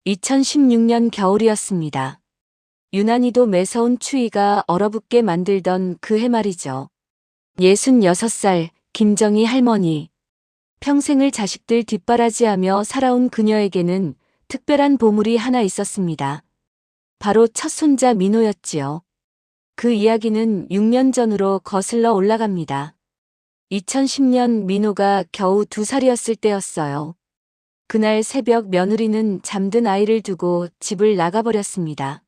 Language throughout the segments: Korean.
2016년 겨울이었습니다. 유난히도 매서운 추위가 얼어붙게 만들던 그 해 말이죠. 66살 김정희 할머니. 평생을 자식들 뒷바라지하며 살아온 그녀에게는 특별한 보물이 하나 있었습니다. 바로 첫 손자 민호였지요. 그 이야기는 6년 전으로 거슬러 올라갑니다. 2010년 민호가 겨우 2살이었을 때였어요. 그날 새벽 며느리는 잠든 아이를 두고 집을 나가버렸습니다.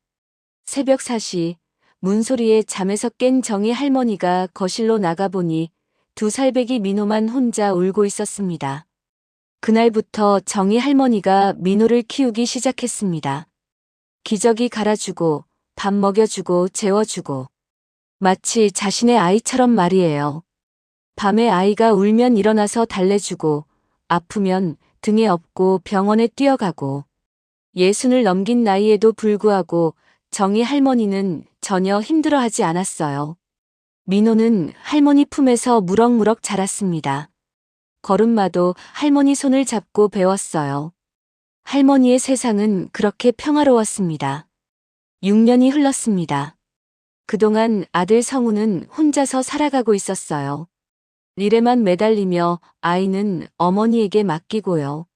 새벽 4시 문소리에 잠에서 깬 정희 할머니가 거실로 나가보니 2살배기 민호만 혼자 울고 있었습니다. 그날부터 정희 할머니가 민호를 키우기 시작했습니다. 기저귀 갈아주고 밥 먹여주고 재워주고 마치 자신의 아이처럼 말이에요. 밤에 아이가 울면 일어나서 달래주고 아프면 등에 업고 병원에 뛰어가고 60을 넘긴 나이에도 불구하고 정희 할머니는 전혀 힘들어하지 않았어요. 민호는 할머니 품에서 무럭무럭 자랐습니다. 걸음마도 할머니 손을 잡고 배웠어요. 할머니의 세상은 그렇게 평화로웠습니다. 6년이 흘렀습니다. 그동안 아들 성우는 혼자서 살아가고 있었어요. 일에만 매달리며 아이는 어머니에게 맡기고요.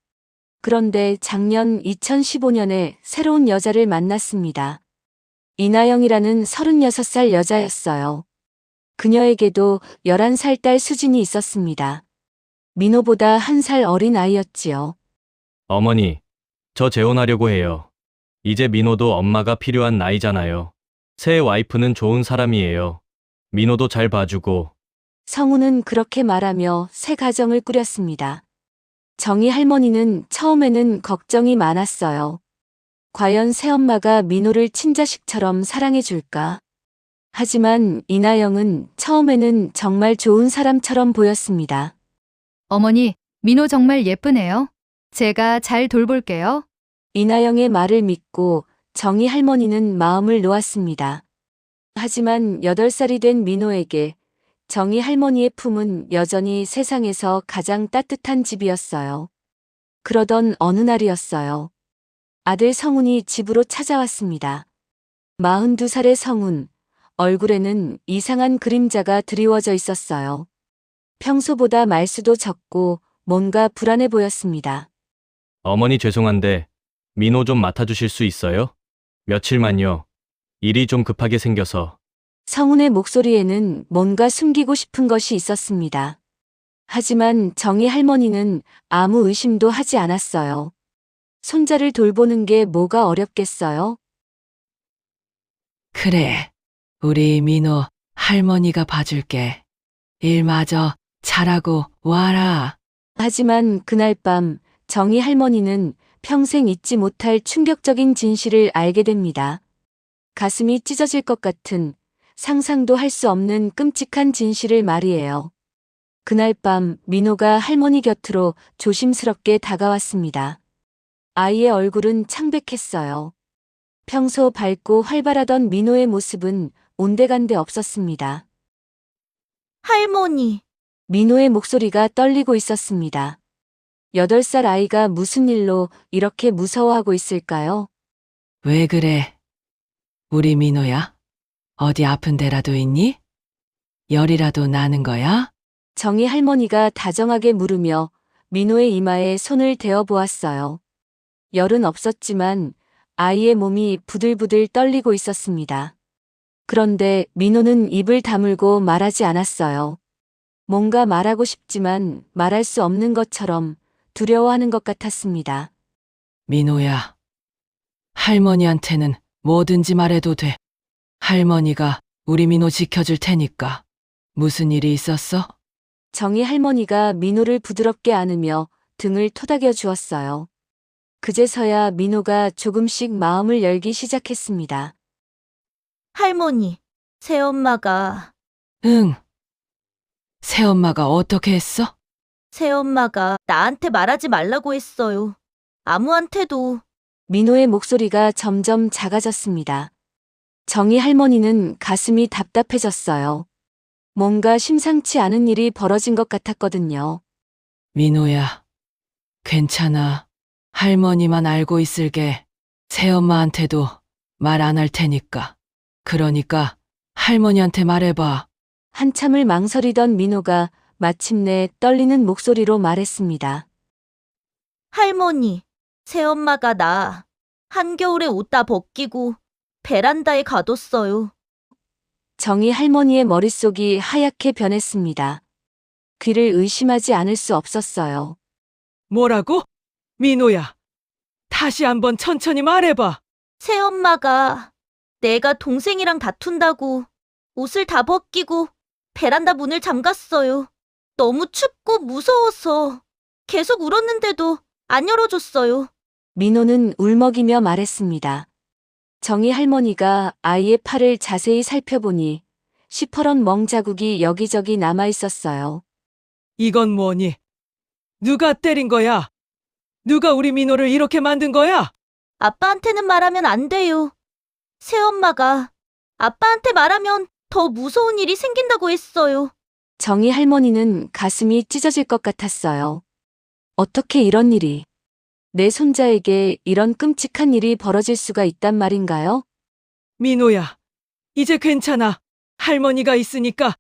그런데 작년 2015년에 새로운 여자를 만났습니다. 이나영이라는 36살 여자였어요. 그녀에게도 11살 딸 수진이 있었습니다. 민호보다 1살 어린 아이였지요. 어머니, 저 재혼하려고 해요. 이제 민호도 엄마가 필요한 나이잖아요. 새 와이프는 좋은 사람이에요. 민호도 잘 봐주고. 성우는 그렇게 말하며 새 가정을 꾸렸습니다. 정희 할머니는 처음에는 걱정이 많았어요. 과연 새엄마가 민호를 친자식처럼 사랑해줄까? 하지만 이나영은 처음에는 정말 좋은 사람처럼 보였습니다. 어머니, 민호 정말 예쁘네요. 제가 잘 돌볼게요. 이나영의 말을 믿고 정희 할머니는 마음을 놓았습니다. 하지만 8살이 된 민호에게 정희 할머니의 품은 여전히 세상에서 가장 따뜻한 집이었어요. 그러던 어느 날이었어요. 아들 성훈이 집으로 찾아왔습니다. 42살의 성훈, 얼굴에는 이상한 그림자가 드리워져 있었어요. 평소보다 말수도 적고 뭔가 불안해 보였습니다. 어머니 죄송한데 민호 좀 맡아주실 수 있어요? 며칠만요. 일이 좀 급하게 생겨서. 성훈의 목소리에는 뭔가 숨기고 싶은 것이 있었습니다. 하지만 정희 할머니는 아무 의심도 하지 않았어요. 손자를 돌보는 게 뭐가 어렵겠어요? 그래, 우리 민호 할머니가 봐줄게. 일마저 잘하고 와라. 하지만 그날 밤 정희 할머니는 평생 잊지 못할 충격적인 진실을 알게 됩니다. 가슴이 찢어질 것 같은 상상도 할 수 없는 끔찍한 진실을 말이에요. 그날 밤 민호가 할머니 곁으로 조심스럽게 다가왔습니다. 아이의 얼굴은 창백했어요. 평소 밝고 활발하던 민호의 모습은 온데간데 없었습니다. 할머니, 민호의 목소리가 떨리고 있었습니다. 8살 아이가 무슨 일로 이렇게 무서워하고 있을까요? 왜 그래? 우리 민호야? 어디 아픈 데라도 있니? 열이라도 나는 거야? 정희 할머니가 다정하게 물으며 민호의 이마에 손을 대어 보았어요. 열은 없었지만 아이의 몸이 부들부들 떨리고 있었습니다. 그런데 민호는 입을 다물고 말하지 않았어요. 뭔가 말하고 싶지만 말할 수 없는 것처럼 두려워하는 것 같았습니다. 민호야, 할머니한테는 뭐든지 말해도 돼. 할머니가 우리 민호 지켜줄 테니까. 무슨 일이 있었어? 정희 할머니가 민호를 부드럽게 안으며 등을 토닥여 주었어요. 그제서야 민호가 조금씩 마음을 열기 시작했습니다. 할머니, 새엄마가, 응. 새엄마가 어떻게 했어? 새엄마가 나한테 말하지 말라고 했어요. 아무한테도. 민호의 목소리가 점점 작아졌습니다. 정희 할머니는 가슴이 답답해졌어요. 뭔가 심상치 않은 일이 벌어진 것 같았거든요. 민호야, 괜찮아. 할머니만 알고 있을게. 새엄마한테도 말 안 할 테니까. 그러니까 할머니한테 말해봐. 한참을 망설이던 민호가 마침내 떨리는 목소리로 말했습니다. 할머니, 새엄마가 나 한겨울에 옷 다 벗기고 베란다에 가뒀어요. 정희 할머니의 머릿속이 하얗게 변했습니다. 귀를 의심하지 않을 수 없었어요. 뭐라고? 민호야, 다시 한번 천천히 말해봐. 새엄마가 내가 동생이랑 다툰다고 옷을 다 벗기고 베란다 문을 잠갔어요. 너무 춥고 무서워서 계속 울었는데도 안 열어줬어요. 민호는 울먹이며 말했습니다. 정희 할머니가 아이의 팔을 자세히 살펴보니 시퍼런 멍자국이 여기저기 남아 있었어요. 이건 뭐니? 누가 때린 거야? 누가 우리 민호를 이렇게 만든 거야? 아빠한테는 말하면 안 돼요. 새엄마가 아빠한테 말하면 더 무서운 일이 생긴다고 했어요. 정희 할머니는 가슴이 찢어질 것 같았어요. 어떻게 이런 일이, 내 손자에게 이런 끔찍한 일이 벌어질 수가 있단 말인가요? 민호야, 이제 괜찮아. 할머니가 있으니까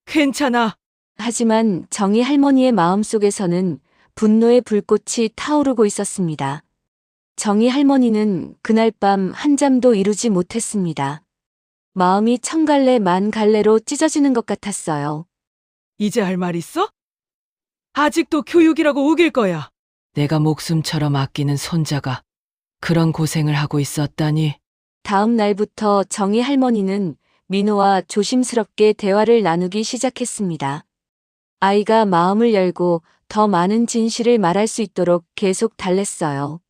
괜찮아. 하지만 정희 할머니의 마음속에서는 분노의 불꽃이 타오르고 있었습니다. 정희 할머니는 그날 밤 한잠도 이루지 못했습니다. 마음이 천갈래 만갈래로 찢어지는 것 같았어요. 이제 할 말 있어? 아직도 교육이라고 우길 거야. 내가 목숨처럼 아끼는 손자가 그런 고생을 하고 있었다니. 다음 날부터 정희 할머니는 민호와 조심스럽게 대화를 나누기 시작했습니다. 아이가 마음을 열고 더 많은 진실을 말할 수 있도록 계속 달랬어요.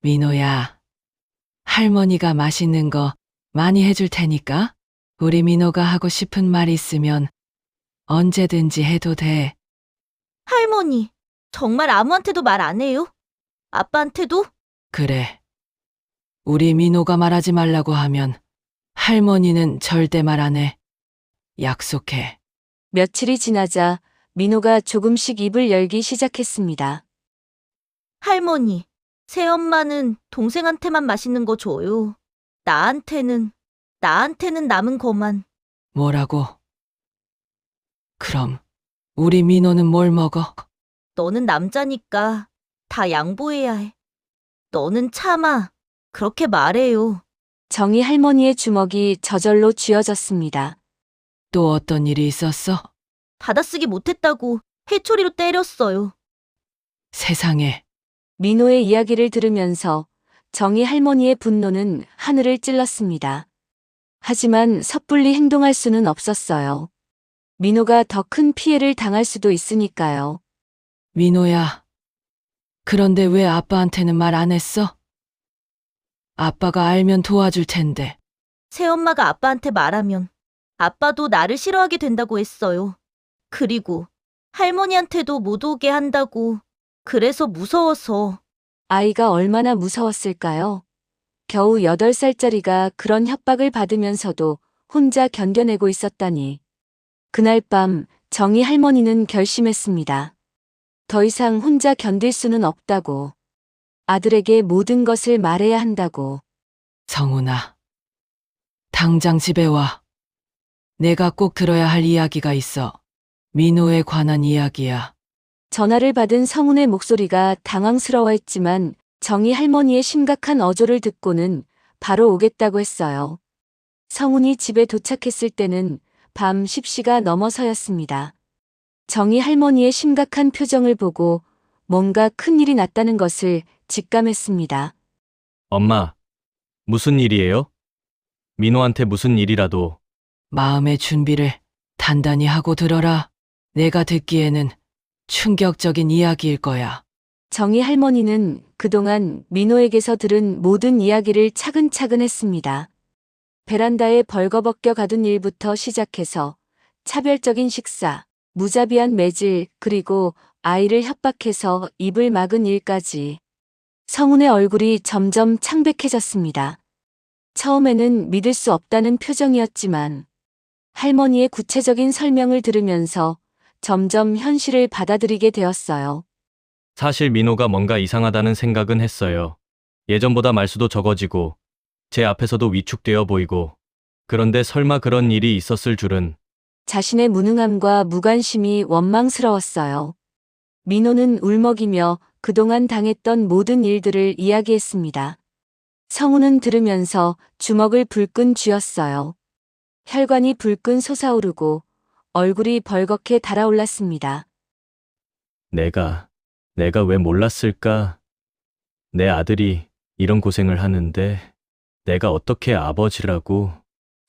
민호야, 할머니가 맛있는 거 많이 해줄 테니까 우리 민호가 하고 싶은 말 있으면 언제든지 해도 돼. 할머니, 정말 아무한테도 말 안 해요? 아빠한테도? 그래. 우리 민호가 말하지 말라고 하면 할머니는 절대 말 안 해. 약속해. 며칠이 지나자 민호가 조금씩 입을 열기 시작했습니다. 할머니, 새엄마는 동생한테만 맛있는 거 줘요. 나한테는 남은 거만. 뭐라고? 그럼 우리 민호는 뭘 먹어? 너는 남자니까 다 양보해야 해. 너는 참아. 그렇게 말해요. 정희 할머니의 주먹이 저절로 쥐어졌습니다. 또 어떤 일이 있었어? 받아쓰기 못했다고 회초리로 때렸어요. 세상에. 민호의 이야기를 들으면서 정희 할머니의 분노는 하늘을 찔렀습니다. 하지만 섣불리 행동할 수는 없었어요. 민호가 더 큰 피해를 당할 수도 있으니까요. 민호야. 그런데 왜 아빠한테는 말 안 했어? 아빠가 알면 도와줄 텐데. 새엄마가 아빠한테 말하면 아빠도 나를 싫어하게 된다고 했어요. 그리고 할머니한테도 못 오게 한다고. 그래서 무서워서. 아이가 얼마나 무서웠을까요? 겨우 8살짜리가 그런 협박을 받으면서도 혼자 견뎌내고 있었다니. 그날 밤 정희 할머니는 결심했습니다. 더 이상 혼자 견딜 수는 없다고. 아들에게 모든 것을 말해야 한다고. 성훈아. 당장 집에 와. 내가 꼭 들어야 할 이야기가 있어. 민호에 관한 이야기야. 전화를 받은 성훈의 목소리가 당황스러워했지만 정희 할머니의 심각한 어조를 듣고는 바로 오겠다고 했어요. 성훈이 집에 도착했을 때는 밤 10시가 넘어서였습니다. 정희 할머니의 심각한 표정을 보고 뭔가 큰일이 났다는 것을 직감했습니다. 엄마, 무슨 일이에요? 민호한테 무슨 일이라도. 마음의 준비를 단단히 하고 들어라. 내가 듣기에는 충격적인 이야기일 거야. 정희 할머니는 그동안 민호에게서 들은 모든 이야기를 차근차근 했습니다. 베란다에 벌거벗겨 가둔 일부터 시작해서 차별적인 식사, 무자비한 매질, 그리고 아이를 협박해서 입을 막은 일까지. 성훈의 얼굴이 점점 창백해졌습니다. 처음에는 믿을 수 없다는 표정이었지만 할머니의 구체적인 설명을 들으면서 점점 현실을 받아들이게 되었어요. 사실 민호가 뭔가 이상하다는 생각은 했어요. 예전보다 말수도 적어지고 제 앞에서도 위축되어 보이고 그런데 설마 그런 일이 있었을 줄은. 자신의 무능함과 무관심이 원망스러웠어요. 민호는 울먹이며 그동안 당했던 모든 일들을 이야기했습니다. 성우는 들으면서 주먹을 불끈 쥐었어요. 혈관이 불끈 솟아오르고 얼굴이 벌겋게 달아올랐습니다. 내가 왜 몰랐을까? 내 아들이 이런 고생을 하는데 내가 어떻게 아버지라고.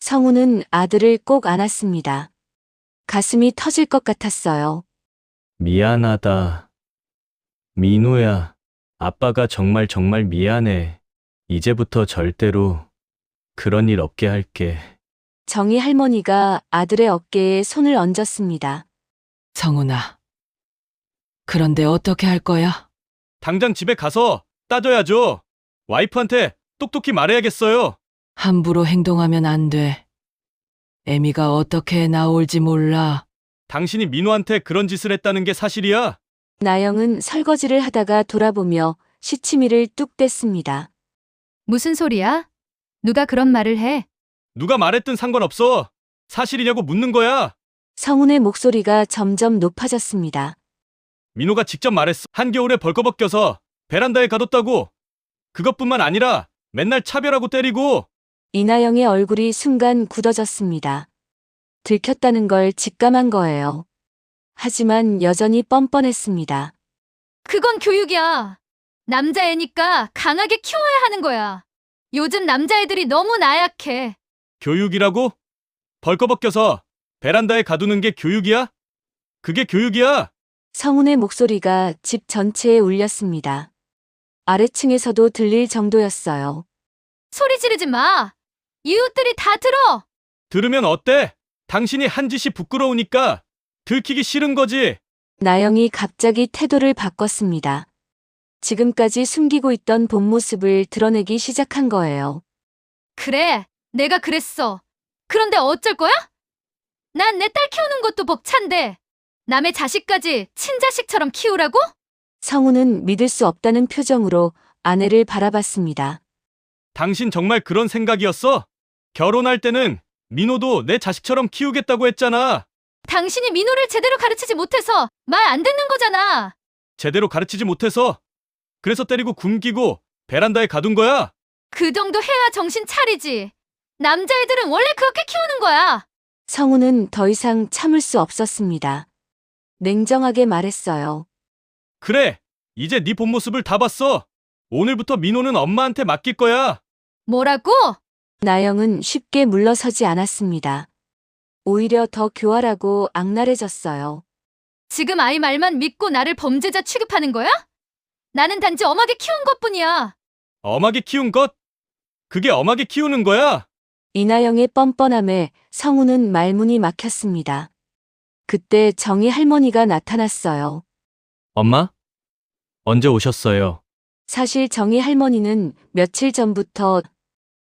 성우는 아들을 꼭 안았습니다. 가슴이 터질 것 같았어요. 미안하다. 민호야, 아빠가 정말 미안해. 이제부터 절대로 그런 일 없게 할게. 정희 할머니가 아들의 어깨에 손을 얹었습니다. 성훈아. 그런데 어떻게 할 거야? 당장 집에 가서 따져야죠. 와이프한테 똑똑히 말해야겠어요. 함부로 행동하면 안 돼. 애미가 어떻게 나올지 몰라. 당신이 민호한테 그런 짓을 했다는 게 사실이야? 나영은 설거지를 하다가 돌아보며 시치미를 뚝 뗐습니다. 무슨 소리야? 누가 그런 말을 해? 누가 말했든 상관없어. 사실이냐고 묻는 거야. 성훈의 목소리가 점점 높아졌습니다. 민호가 직접 말했어. 한겨울에 벌거벗 껴서 베란다에 가뒀다고. 그것뿐만 아니라 맨날 차별하고 때리고. 이나영의 얼굴이 순간 굳어졌습니다. 들켰다는 걸 직감한 거예요. 하지만 여전히 뻔뻔했습니다. 그건 교육이야. 남자애니까 강하게 키워야 하는 거야. 요즘 남자애들이 너무 나약해. 교육이라고? 벌거벗 껴서 베란다에 가두는 게 교육이야? 그게 교육이야? 성훈의 목소리가 집 전체에 울렸습니다. 아래층에서도 들릴 정도였어요. 소리 지르지 마. 이웃들이 다 들어. 들으면 어때? 당신이 한 짓이 부끄러우니까 들키기 싫은 거지. 나영이 갑자기 태도를 바꿨습니다. 지금까지 숨기고 있던 본 모습을 드러내기 시작한 거예요. 그래, 내가 그랬어. 그런데 어쩔 거야? 난 내 딸 키우는 것도 벅찬데 남의 자식까지 친자식처럼 키우라고? 성우는 믿을 수 없다는 표정으로 아내를 바라봤습니다. 당신 정말 그런 생각이었어? 결혼할 때는 민호도 내 자식처럼 키우겠다고 했잖아. 당신이 민호를 제대로 가르치지 못해서 말 안 듣는 거잖아. 제대로 가르치지 못해서. 그래서 때리고 굶기고 베란다에 가둔 거야. 그 정도 해야 정신 차리지. 남자애들은 원래 그렇게 키우는 거야. 성우는 더 이상 참을 수 없었습니다. 냉정하게 말했어요. 그래, 이제 네 본 모습을 다 봤어. 오늘부터 민호는 엄마한테 맡길 거야. 뭐라고? 나영은 쉽게 물러서지 않았습니다. 오히려 더 교활하고 악랄해졌어요. 지금 아이 말만 믿고 나를 범죄자 취급하는 거야? 나는 단지 엄하게 키운 것뿐이야. 엄하게 키운 것? 그게 엄하게 키우는 거야? 이나영의 뻔뻔함에 성우는 말문이 막혔습니다. 그때 정희 할머니가 나타났어요. 엄마? 언제 오셨어요? 사실 정희 할머니는 며칠 전부터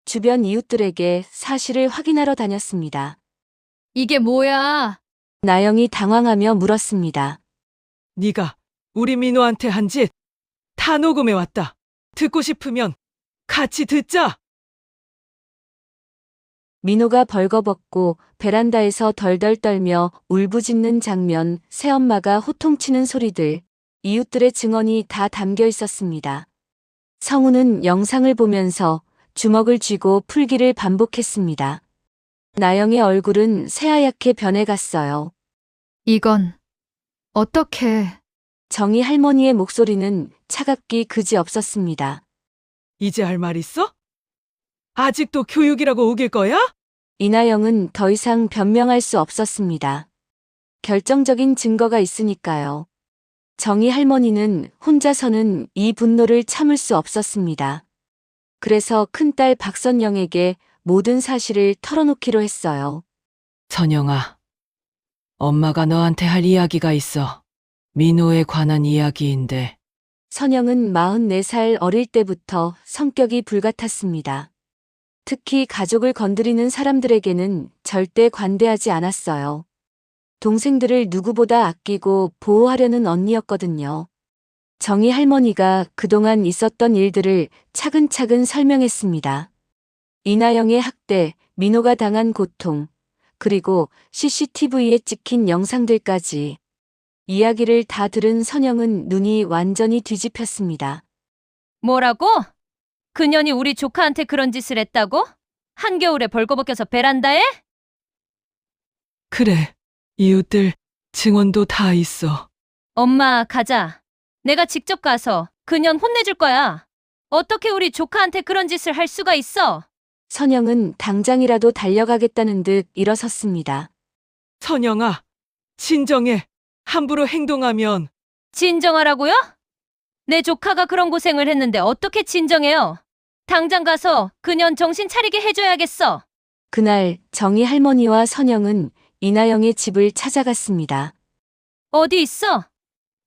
주변 이웃들에게 사실을 확인하러 다녔습니다. 이게 뭐야? 나영이 당황하며 물었습니다. 네가 우리 민호한테 한 짓 다 녹음해 왔다. 듣고 싶으면 같이 듣자. 민호가 벌거벗고 베란다에서 덜덜 떨며 울부짖는 장면, 새엄마가 호통치는 소리들, 이웃들의 증언이 다 담겨 있었습니다. 성우는 영상을 보면서 주먹을 쥐고 풀기를 반복했습니다. 나영의 얼굴은 새하얗게 변해갔어요. 이건 어떻게... 정희 할머니의 목소리는 차갑기 그지없었습니다. 이제 할 말 있어? 아직도 교육이라고 우길 거야? 이나영은 더 이상 변명할 수 없었습니다. 결정적인 증거가 있으니까요. 정희 할머니는 혼자서는 이 분노를 참을 수 없었습니다. 그래서 큰딸 박선영에게 모든 사실을 털어놓기로 했어요. 선영아, 엄마가 너한테 할 이야기가 있어. 민호에 관한 이야기인데. 선영은 44살 어릴 때부터 성격이 불같았습니다. 특히 가족을 건드리는 사람들에게는 절대 관대하지 않았어요. 동생들을 누구보다 아끼고 보호하려는 언니였거든요. 정희 할머니가 그동안 있었던 일들을 차근차근 설명했습니다. 이나영의 학대, 민호가 당한 고통, 그리고 CCTV에 찍힌 영상들까지. 이야기를 다 들은 선영은 눈이 완전히 뒤집혔습니다. 뭐라고? 그년이 우리 조카한테 그런 짓을 했다고? 한겨울에 벌거벗겨서 베란다에? 그래, 이웃들 증언도 다 있어. 엄마, 가자. 내가 직접 가서 그년 혼내줄 거야. 어떻게 우리 조카한테 그런 짓을 할 수가 있어? 선영은 당장이라도 달려가겠다는 듯 일어섰습니다. 선영아, 진정해. 함부로 행동하면 진정하라고요? 내 조카가 그런 고생을 했는데 어떻게 진정해요? 당장 가서 그년 정신 차리게 해줘야겠어. 그날 정희 할머니와 선영은 이나영의 집을 찾아갔습니다. 어디 있어?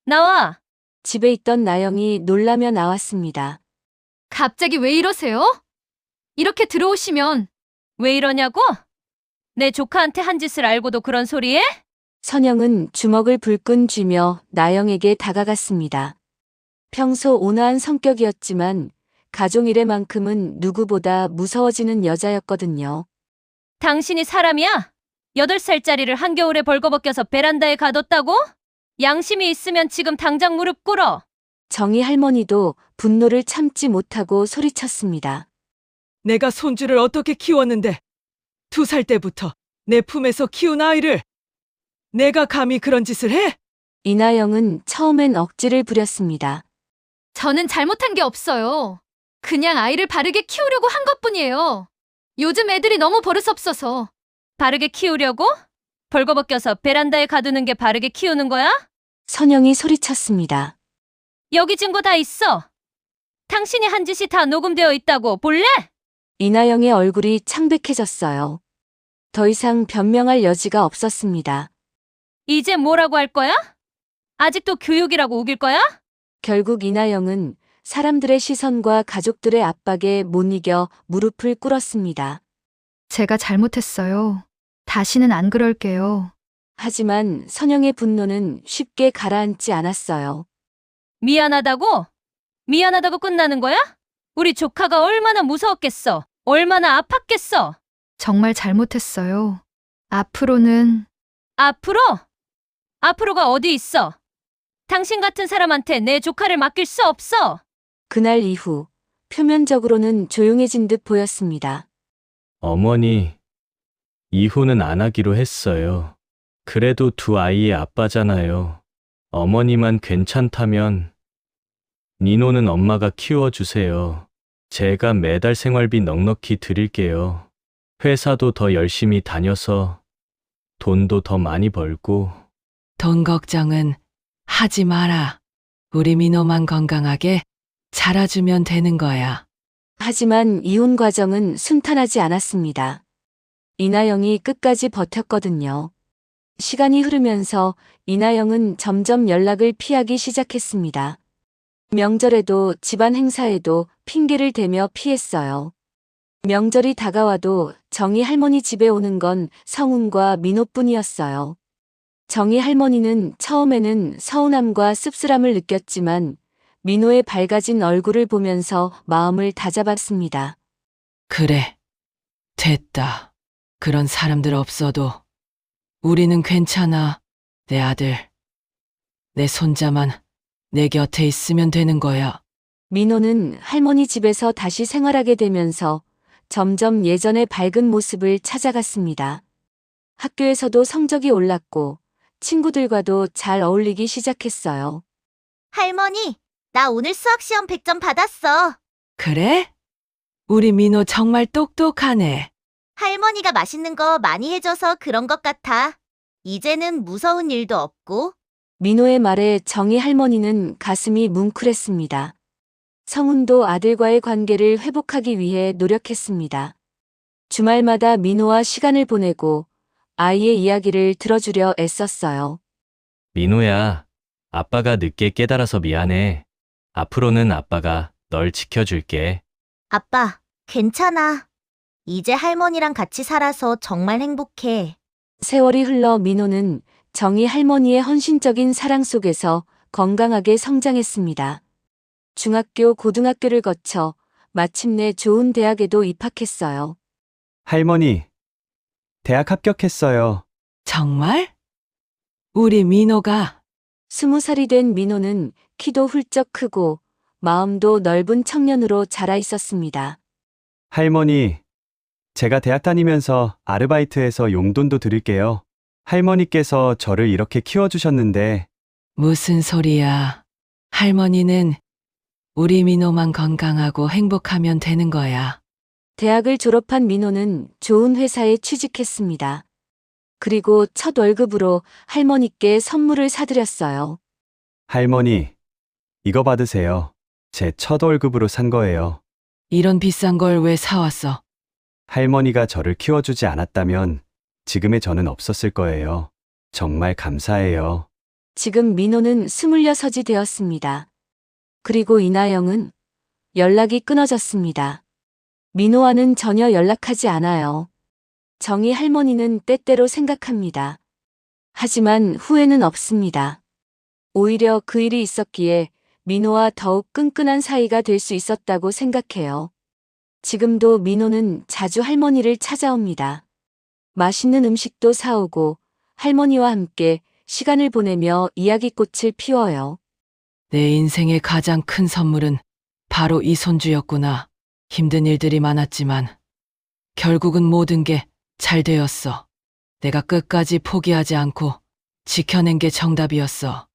나와. 집에 있던 나영이 놀라며 나왔습니다. 갑자기 왜 이러세요? 이렇게 들어오시면 왜 이러냐고? 내 조카한테 한 짓을 알고도 그런 소리 해? 선영은 주먹을 불끈 쥐며 나영에게 다가갔습니다. 평소 온화한 성격이었지만 가족일에만큼은 누구보다 무서워지는 여자였거든요. 당신이 사람이야? 8살짜리를 한겨울에 벌거벗겨서 베란다에 가뒀다고? 양심이 있으면 지금 당장 무릎 꿇어. 정희 할머니도 분노를 참지 못하고 소리쳤습니다. 내가 손주를 어떻게 키웠는데 2살 때부터 내 품에서 키운 아이를 내가 감히 그런 짓을 해? 이나영은 처음엔 억지를 부렸습니다. 저는 잘못한 게 없어요. 그냥 아이를 바르게 키우려고 한 것뿐이에요. 요즘 애들이 너무 버릇없어서. 바르게 키우려고? 벌거벗겨서 베란다에 가두는 게 바르게 키우는 거야? 선영이 소리쳤습니다. 여기 증거 다 있어. 당신이 한 짓이 다 녹음되어 있다고 볼래? 이나영의 얼굴이 창백해졌어요. 더 이상 변명할 여지가 없었습니다. 이제 뭐라고 할 거야? 아직도 교육이라고 우길 거야? 결국 이나영은 사람들의 시선과 가족들의 압박에 못 이겨 무릎을 꿇었습니다. 제가 잘못했어요. 다시는 안 그럴게요. 하지만 선영의 분노는 쉽게 가라앉지 않았어요. 미안하다고? 미안하다고 끝나는 거야? 우리 조카가 얼마나 무서웠겠어. 얼마나 아팠겠어. 정말 잘못했어요. 앞으로는... 앞으로? 앞으로가 어디 있어? 당신 같은 사람한테 내 조카를 맡길 수 없어. 그날 이후 표면적으로는 조용해진 듯 보였습니다. 어머니, 이혼은 안 하기로 했어요. 그래도 2아이의 아빠잖아요. 어머니만 괜찮다면 민호는 엄마가 키워주세요. 제가 매달 생활비 넉넉히 드릴게요. 회사도 더 열심히 다녀서 돈도 더 많이 벌고. 돈 걱정은 하지 마라. 우리 민호만 건강하게 자라주면 되는 거야. 하지만 이혼 과정은 순탄하지 않았습니다. 이나영이 끝까지 버텼거든요. 시간이 흐르면서 이나영은 점점 연락을 피하기 시작했습니다. 명절에도 집안 행사에도 핑계를 대며 피했어요. 명절이 다가와도 정희 할머니 집에 오는 건 성훈과 민호뿐이었어요. 정희 할머니는 처음에는 서운함과 씁쓸함을 느꼈지만 민호의 밝아진 얼굴을 보면서 마음을 다잡았습니다. 그래, 됐다. 그런 사람들 없어도 우리는 괜찮아. 내 아들, 내 손자만 내 곁에 있으면 되는 거야. 민호는 할머니 집에서 다시 생활하게 되면서 점점 예전의 밝은 모습을 찾아갔습니다. 학교에서도 성적이 올랐고 친구들과도 잘 어울리기 시작했어요. 할머니, 나 오늘 수학시험 100점 받았어. 그래? 우리 민호 정말 똑똑하네. 할머니가 맛있는 거 많이 해줘서 그런 것 같아. 이제는 무서운 일도 없고. 민호의 말에 정희 할머니는 가슴이 뭉클했습니다. 성훈도 아들과의 관계를 회복하기 위해 노력했습니다. 주말마다 민호와 시간을 보내고 아이의 이야기를 들어주려 애썼어요. 민호야, 아빠가 늦게 깨달아서 미안해. 앞으로는 아빠가 널 지켜줄게. 아빠, 괜찮아. 이제 할머니랑 같이 살아서 정말 행복해. 세월이 흘러 민호는 정희 할머니의 헌신적인 사랑 속에서 건강하게 성장했습니다. 중학교, 고등학교를 거쳐 마침내 좋은 대학에도 입학했어요. 할머니, 대학 합격했어요. 정말? 우리 민호가 20살이 된 민호는 키도 훌쩍 크고 마음도 넓은 청년으로 자라 있었습니다. 할머니, 제가 대학 다니면서 아르바이트해서 용돈도 드릴게요. 할머니께서 저를 이렇게 키워주셨는데, 무슨 소리야. 할머니는 우리 민호만 건강하고 행복하면 되는 거야. 대학을 졸업한 민호는 좋은 회사에 취직했습니다. 그리고 첫 월급으로 할머니께 선물을 사드렸어요. 할머니, 이거 받으세요. 제 첫 월급으로 산 거예요. 이런 비싼 걸 왜 사왔어? 할머니가 저를 키워주지 않았다면 지금의 저는 없었을 거예요. 정말 감사해요. 지금 민호는 26이 되었습니다. 그리고 이나영은 연락이 끊어졌습니다. 민호와는 전혀 연락하지 않아요. 정희 할머니는 때때로 생각합니다. 하지만 후회는 없습니다. 오히려 그 일이 있었기에 민호와 더욱 끈끈한 사이가 될 수 있었다고 생각해요. 지금도 민호는 자주 할머니를 찾아옵니다. 맛있는 음식도 사오고 할머니와 함께 시간을 보내며 이야기꽃을 피워요. 내 인생의 가장 큰 선물은 바로 이 손주였구나. 힘든 일들이 많았지만 결국은 모든 게 잘 되었어. 내가 끝까지 포기하지 않고 지켜낸 게 정답이었어.